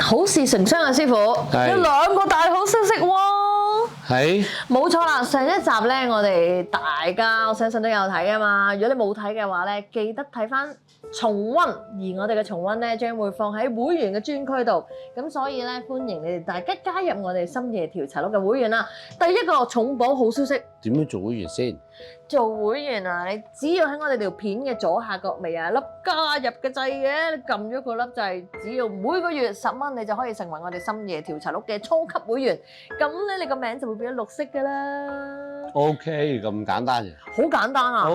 好事成雙啊，師傅，有兩個大好消息喎。係，冇錯啦。上一集咧，我哋大家我相信都有睇啊嘛。如果你冇睇嘅話咧，記得睇翻重溫。而我哋嘅重溫咧，將會放喺會員嘅專區度。咁所以咧，歡迎你哋大家加入我哋深夜調查錄嘅會員啦。第一個重磅好消息，點樣做會員先？做會員啊，你只要喺我哋條片嘅左下角咪有一粒加入嘅掣嘅，你撳咗個粒掣，只要每個月10蚊，你就可以成為我哋深夜調查錄嘅初級會員。咁咧，你個名就會變咗綠色㗎啦。OK，咁簡單嘅。好簡單啊！好，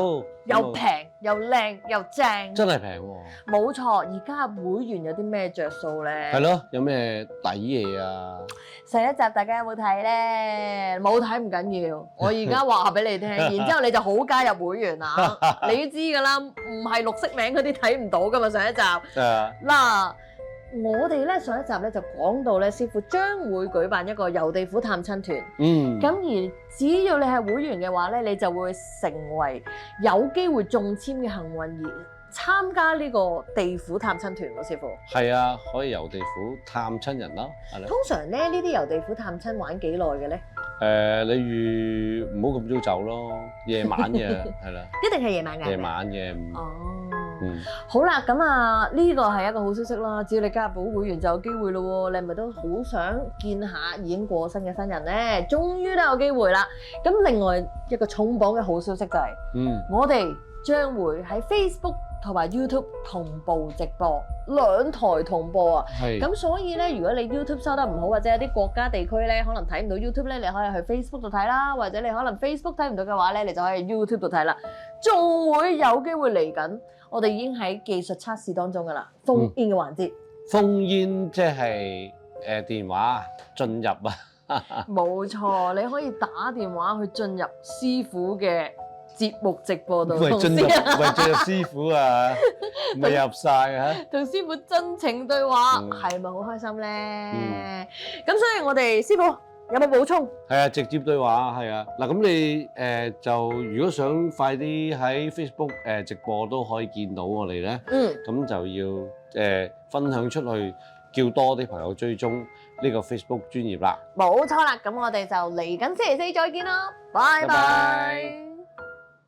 又平又靚又正。真係平喎。冇錯，而家會員有啲咩着數咧？係咯，有咩抵嘢啊？上一集大家有冇睇咧？冇睇唔緊要，我而家話俾你聽，然之後你就好加入會員啊！你都知㗎啦，唔係綠色名嗰啲睇唔到㗎嘛。上一集嗱，我哋咧上一集咧就講到咧，師傅將會舉辦一個遊地府探親團。咁而只要你係會員嘅話咧，你就會成為有機會中籤嘅幸運兒，參加呢個地府探親團喎，師傅。係啊，可以遊地府探親人啦。通常咧呢啲遊地府探親玩幾耐嘅咧？你預唔好咁早走咯，夜晚嘅係啦。一定係夜晚㗎。夜晚嘅。哦。好啦，咁啊呢個係一個好消息啦，只要你加入到會員就有機會咯喎，你係咪都好想見下已經過身嘅親人咧？終於都有機會啦！咁另外一個重磅嘅好消息就係，我哋將會喺 Facebook 同埋 YouTube 同步直播，兩台同播啊！咁所以咧，如果你 YouTube 收得唔好，或者有啲國家地區咧可能睇唔到 YouTube 咧，你可以去 Facebook 度睇啦，或者你可能 Facebook 睇唔到嘅話咧，你就可以 YouTube 度睇啦，仲會有機會嚟緊。我哋已經喺技術測試當中㗎啦，烽煙嘅環節。烽煙即係電話進入啊！冇錯，你可以打電話去進入師傅嘅節目直播度。喂，進入師傅啊，未入晒啊！同師傅真情對話，係咪好開心咧？咁所以我哋師傅有冇補充？係啊，直接對話係啊。嗱，咁你就如果想快啲喺 Facebook 直播都可以見到我哋咧，咁就要分享出去，叫多啲朋友追蹤呢個 Facebook 專頁啦。冇錯啦，咁我哋就嚟緊星期四再見啦，拜拜。